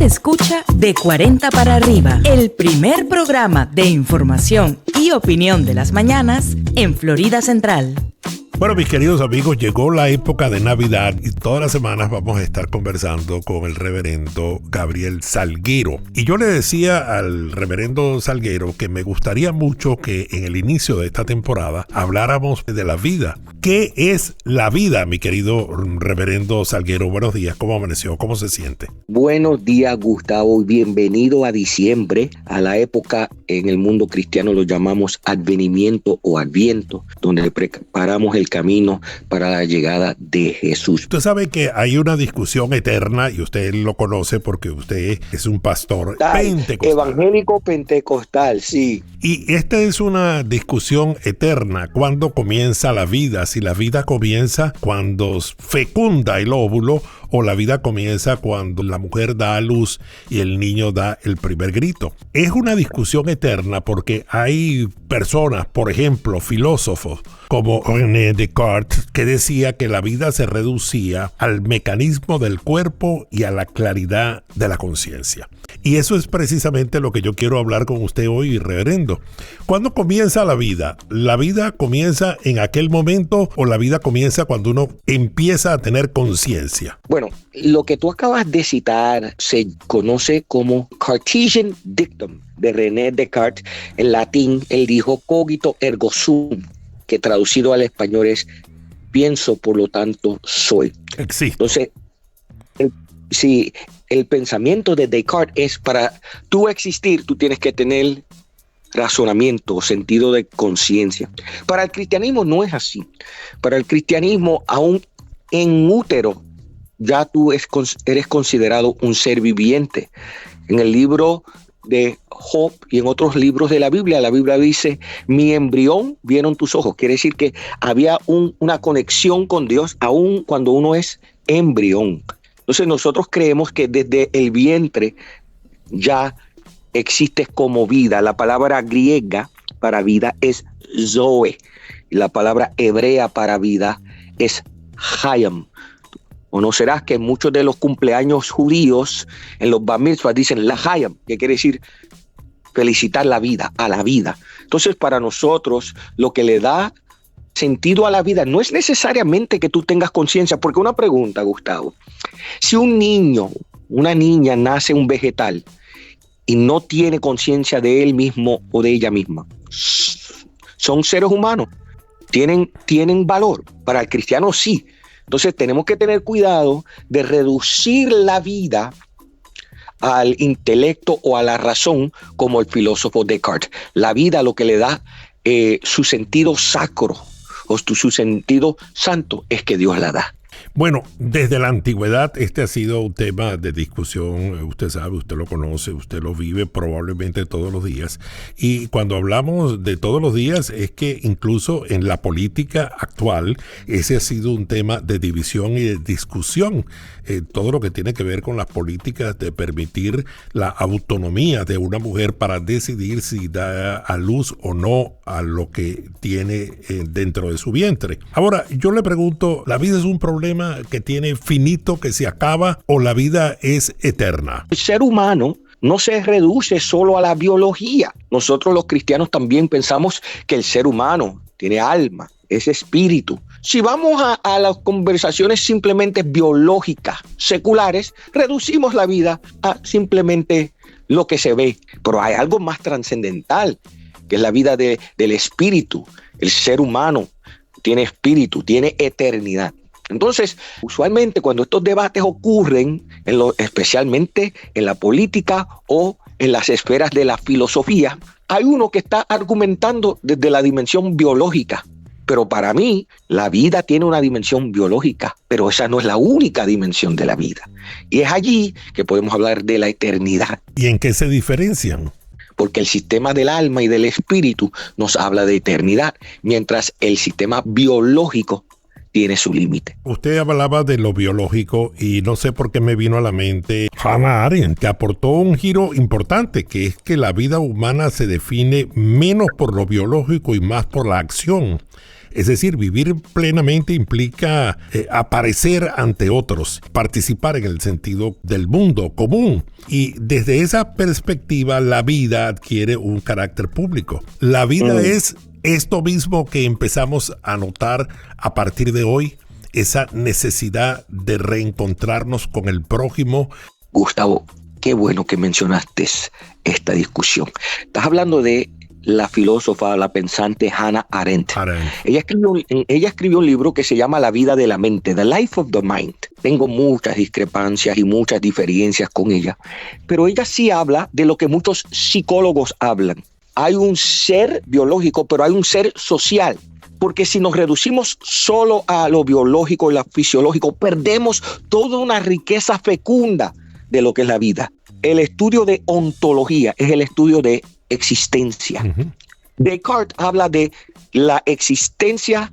Usted escucha De 40 para arriba, el primer programa de información y opinión de las mañanas en Florida Central. Bueno, mis queridos amigos, llegó la época de Navidad y todas las semanas vamos a estar conversando con el reverendo Gabriel Salguero. Y yo le decía al reverendo Salguero que me gustaría mucho que en el inicio de esta temporada habláramos de la vida. ¿Qué es la vida, mi querido reverendo Salguero? Buenos días, ¿cómo amaneció? ¿Cómo se siente? Buenos días, Gustavo, y bienvenido a diciembre, a la época en el mundo cristiano lo llamamos advenimiento o adviento, donde preparamos el camino para la llegada de Jesús. Usted sabe que hay una discusión eterna, y usted lo conoce porque usted es un pastor pentecostal. Evangélico pentecostal, sí. Y esta es una discusión eterna. ¿Cuándo comienza la vida? Si la vida comienza cuando fecunda el óvulo, o la vida comienza cuando la mujer da a luz y el niño da el primer grito. Es una discusión eterna porque hay personas, por ejemplo, filósofos como René Descartes, que decía que la vida se reducía al mecanismo del cuerpo y a la claridad de la conciencia. Y eso es precisamente lo que yo quiero hablar con usted hoy, reverendo. ¿Cuándo comienza la vida? ¿La vida comienza en aquel momento o la vida comienza cuando uno empieza a tener conciencia? Bueno, lo que tú acabas de citar se conoce como Cartesian Dictum de René Descartes. En latín, él dijo cogito ergo sum, que traducido al español es pienso, por lo tanto soy. Existo. Entonces, el pensamiento de Descartes es para tú existir, tú tienes que tener razonamiento, sentido de conciencia. Para el cristianismo no es así. Para el cristianismo, aún en útero, ya tú eres considerado un ser viviente. En el libro de Job y en otros libros de la Biblia dice, mi embrión vieron tus ojos. Quiere decir que había una conexión con Dios aún cuando uno es embrión. Entonces nosotros creemos que desde el vientre ya existes como vida. La palabra griega para vida es zoe. Y la palabra hebrea para vida es hayam. Conocerás que en muchos de los cumpleaños judíos, en los bar mitzvahs, dicen la hayam, que quiere decir felicitar la vida, a la vida. Entonces para nosotros lo que le da sentido a la vida no es necesariamente que tú tengas conciencia, porque una pregunta, Gustavo, si un niño, una niña nace un vegetal y no tiene conciencia de él mismo o de ella misma, son seres humanos, tienen valor. Para el cristiano sí. Entonces tenemos que tener cuidado de reducir la vida al intelecto o a la razón, como el filósofo Descartes. La vida lo que le da su sentido sacro o su sentido santo es que Dios la da. Bueno, desde la antigüedad este ha sido un tema de discusión, usted sabe, usted lo conoce, usted lo vive probablemente todos los días. Y cuando hablamos de todos los días es que incluso en la política actual ese ha sido un tema de división y de discusión. Todo lo que tiene que ver con las políticas de permitir la autonomía de una mujer para decidir si da a luz o no a lo que tiene dentro de su vientre. Ahora, yo le pregunto, ¿la vida es un problema que tiene finito, que se acaba, o la vida es eterna? El ser humano no se reduce solo a la biología. Nosotros los cristianos también pensamos que el ser humano tiene alma, es espíritu. Si vamos a las conversaciones simplemente biológicas, seculares, reducimos la vida a simplemente lo que se ve. Pero hay algo más trascendental, que es la vida del espíritu. El ser humano tiene espíritu, tiene eternidad. Entonces, usualmente cuando estos debates ocurren, especialmente en la política o en las esferas de la filosofía, hay uno que está argumentando desde la dimensión biológica. Pero para mí, la vida tiene una dimensión biológica, pero esa no es la única dimensión de la vida. Y es allí que podemos hablar de la eternidad. ¿Y en qué se diferencian? Porque el sistema del alma y del espíritu nos habla de eternidad, mientras el sistema biológico tiene su límite. Usted hablaba de lo biológico y no sé por qué me vino a la mente Hannah Arendt, que aportó un giro importante, que es que la vida humana se define menos por lo biológico y más por la acción. Es decir, vivir plenamente implica aparecer ante otros, participar en el sentido del mundo común. Y desde esa perspectiva, la vida adquiere un carácter público. La vida es esto mismo que empezamos a notar a partir de hoy, esa necesidad de reencontrarnos con el prójimo. Gustavo, qué bueno que mencionaste esta discusión. Estás hablando de la filósofa, la pensante Hannah Arendt. Ella escribió un libro que se llama La vida de la mente, The Life of the Mind. Tengo muchas discrepancias y muchas diferencias con ella, pero ella sí habla de lo que muchos psicólogos hablan. Hay un ser biológico, pero hay un ser social. Porque si nos reducimos solo a lo biológico y lo fisiológico, perdemos toda una riqueza fecunda de lo que es la vida. El estudio de ontología es el estudio de existencia. Descartes habla de la existencia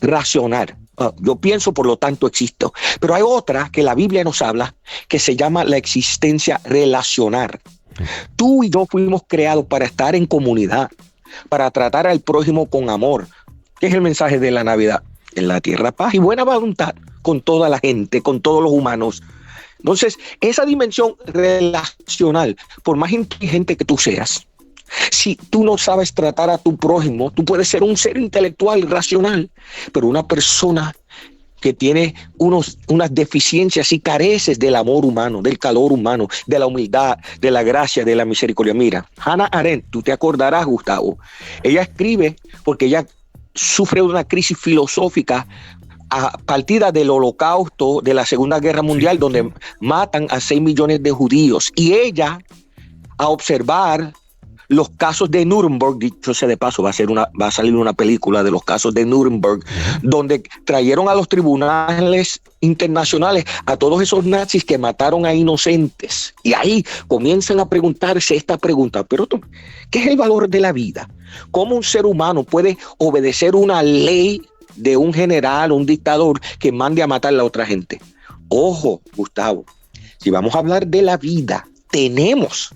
racional. Yo pienso, por lo tanto existo. Pero hay otra que la Biblia nos habla que se llama la existencia relacional. Tú y yo fuimos creados para estar en comunidad, para tratar al prójimo con amor. ¿Qué es el mensaje de la Navidad? En la tierra paz y buena voluntad con toda la gente, con todos los humanos. Entonces, esa dimensión relacional, por más inteligente que tú seas, si tú no sabes tratar a tu prójimo, tú puedes ser un ser intelectual, racional, pero una persona que tiene unas deficiencias y careces del amor humano, del calor humano, de la humildad, de la gracia, de la misericordia. Mira, Hannah Arendt, tú te acordarás, Gustavo, ella escribe porque ella sufre una crisis filosófica a partir del Holocausto, de la Segunda Guerra Mundial, donde matan a 6 millones de judíos. Y ella, a observar los casos de Nuremberg, dicho sea de paso, va a salir una película de los casos de Nuremberg, donde trajeron a los tribunales internacionales a todos esos nazis que mataron a inocentes. Y ahí comienzan a preguntarse esta pregunta, pero ¿qué es el valor de la vida? ¿Cómo un ser humano puede obedecer una ley de un general, un dictador que mande a matar a la otra gente? Ojo, Gustavo, si vamos a hablar de la vida, tenemos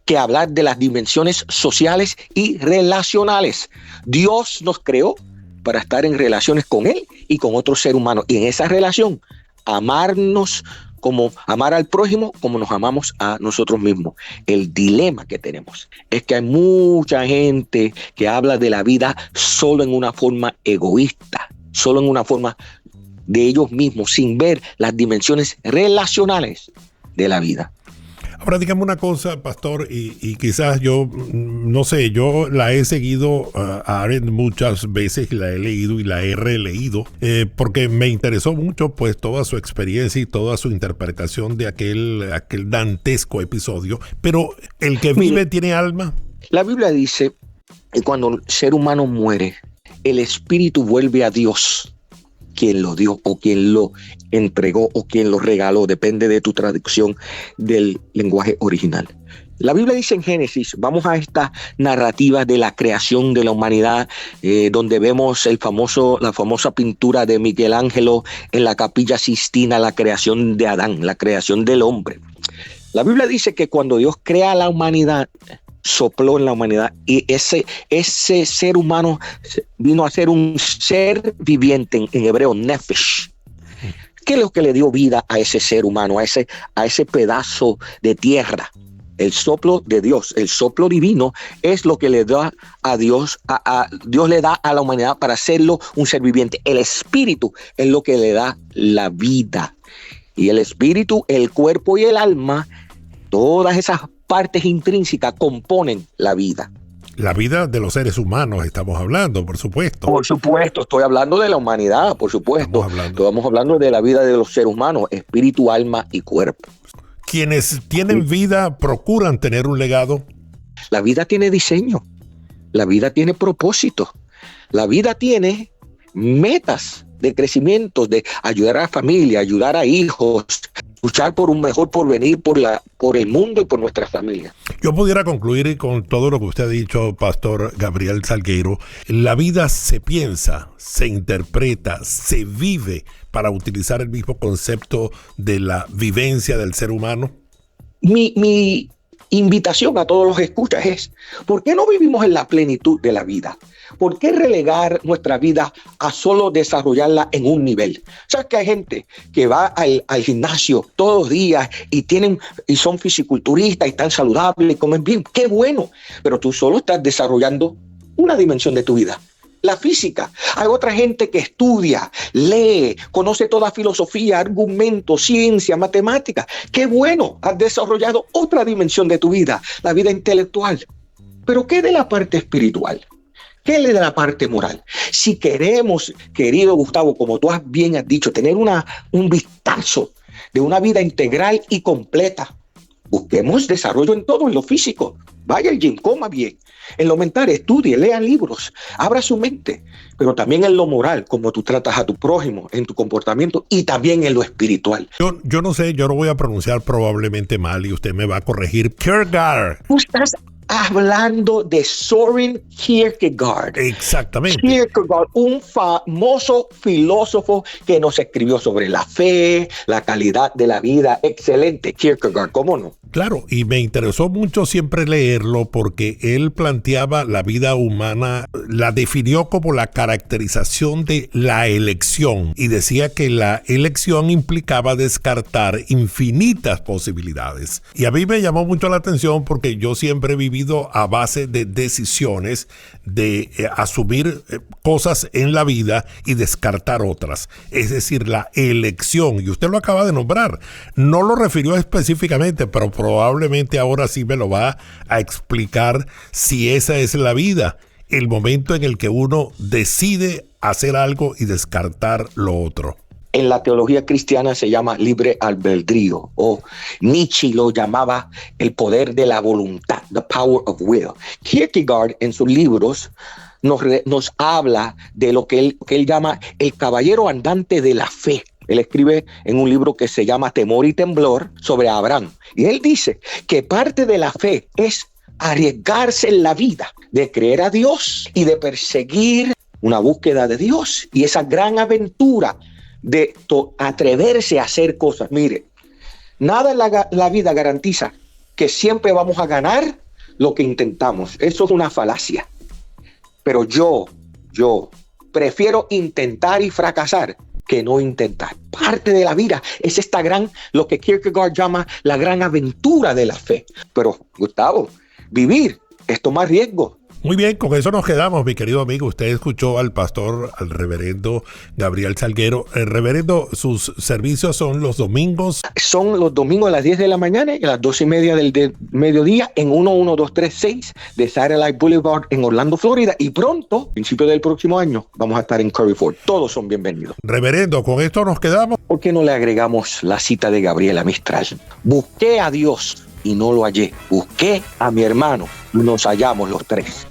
que hablar de las dimensiones sociales y relacionales. Dios nos creó para estar en relaciones con Él y con otro ser humano. Y en esa relación, amarnos como amar al prójimo como nos amamos a nosotros mismos. El dilema que tenemos es que hay mucha gente que habla de la vida solo en una forma egoísta, solo en una forma de ellos mismos, sin ver las dimensiones relacionales de la vida. Ahora dígame una cosa, pastor, y quizás yo, no sé, yo la he seguido a Arendt muchas veces y la he leído y la he releído, porque me interesó mucho pues toda su experiencia y toda su interpretación de aquel dantesco episodio. Pero ¿el que vive tiene alma? La Biblia dice que cuando el ser humano muere, el espíritu vuelve a Dios, quien lo dio o quien lo entregó o quien lo regaló, depende de tu traducción del lenguaje original. La Biblia dice en Génesis, vamos a esta narrativa de la creación de la humanidad, donde vemos la famosa pintura de Miguel Ángelo en la Capilla Sistina, la creación de Adán, la creación del hombre. La Biblia dice que cuando Dios crea la humanidad, sopló en la humanidad y ese ser humano vino a ser un ser viviente, en hebreo nefesh. ¿Qué es lo que le dio vida a ese ser humano, a ese pedazo de tierra? El soplo de Dios, el soplo divino es lo que le da a Dios, Dios le da a la humanidad para hacerlo un ser viviente. El espíritu es lo que le da la vida. Y el espíritu, el cuerpo y el alma, todas esas partes intrínsecas componen la vida. La vida de los seres humanos estamos hablando, por supuesto. Por supuesto, estoy hablando de la humanidad, por supuesto. Estamos hablando de la vida de los seres humanos, espíritu, alma y cuerpo. Quienes tienen vida procuran tener un legado. La vida tiene diseño, la vida tiene propósito, la vida tiene metas de crecimiento, de ayudar a la familia, ayudar a hijos, luchar por un mejor porvenir por el mundo y por nuestra familia. Yo pudiera concluir con todo lo que usted ha dicho, Pastor Gabriel Salgueiro. La vida se piensa, se interpreta, se vive, para utilizar el mismo concepto de la vivencia del ser humano. Mi invitación a todos los escuchas es, ¿por qué no vivimos en la plenitud de la vida? ¿Por qué relegar nuestra vida a solo desarrollarla en un nivel? ¿Sabes que hay gente que va al gimnasio todos los días y son fisiculturistas y están saludables y comen bien? ¡Qué bueno! Pero tú solo estás desarrollando una dimensión de tu vida, la física. Hay otra gente que estudia, lee, conoce toda filosofía, argumentos, ciencia, matemática. ¡Qué bueno! Has desarrollado otra dimensión de tu vida, la vida intelectual. Pero ¿qué de la parte espiritual? ¿Qué de la parte moral? Si queremos, querido Gustavo, como tú bien has dicho, tener un vistazo de una vida integral y completa, busquemos desarrollo en todo, en lo físico. Vaya al gym, coma bien. En lo mental, estudie, lea libros, abra su mente. Pero también en lo moral, como tú tratas a tu prójimo, en tu comportamiento, y también en lo espiritual. Yo no sé, yo lo voy a pronunciar probablemente mal y usted me va a corregir. Kierkegaard. Tú estás hablando de Soren Kierkegaard. Exactamente. Kierkegaard, un famoso filósofo que nos escribió sobre la fe, la calidad de la vida. Excelente, Kierkegaard, ¿cómo no? Claro, y me interesó mucho siempre leerlo porque él planteaba la vida humana, la definió como la caracterización de la elección y decía que la elección implicaba descartar infinitas posibilidades. Y a mí me llamó mucho la atención porque yo siempre he vivido a base de decisiones, de asumir cosas en la vida y descartar otras. Es decir, la elección, y usted lo acaba de nombrar, no lo refirió específicamente, pero probablemente ahora sí me lo va a explicar si esa es la vida, el momento en el que uno decide hacer algo y descartar lo otro. En la teología cristiana se llama libre albedrío, o Nietzsche lo llamaba el poder de la voluntad, the power of will. Kierkegaard en sus libros nos habla de lo que él llama el caballero andante de la fe. Él escribe en un libro que se llama Temor y Temblor sobre Abraham. Y él dice que parte de la fe es arriesgarse en la vida, de creer a Dios y de perseguir una búsqueda de Dios. Y esa gran aventura de atreverse a hacer cosas. Mire, nada en la vida garantiza que siempre vamos a ganar lo que intentamos. Eso es una falacia. Pero yo prefiero intentar y fracasar que no intentar. Parte de la vida es lo que Kierkegaard llama la gran aventura de la fe. Pero, Gustavo, vivir es tomar riesgo. Muy bien, con eso nos quedamos, mi querido amigo. Usted escuchó al reverendo Gabriel Salguero. Reverendo, sus servicios son los domingos. Son los domingos a las 10 de la mañana y a las 2:30 del mediodía en 11236 de Satellite Boulevard en Orlando, Florida. Y pronto, principio del próximo año, vamos a estar en Curry Ford. Todos son bienvenidos. Reverendo, con esto nos quedamos. ¿Por qué no le agregamos la cita de Gabriela Mistral? Busqué a Dios y no lo hallé. Busqué a mi hermano y nos hallamos los tres.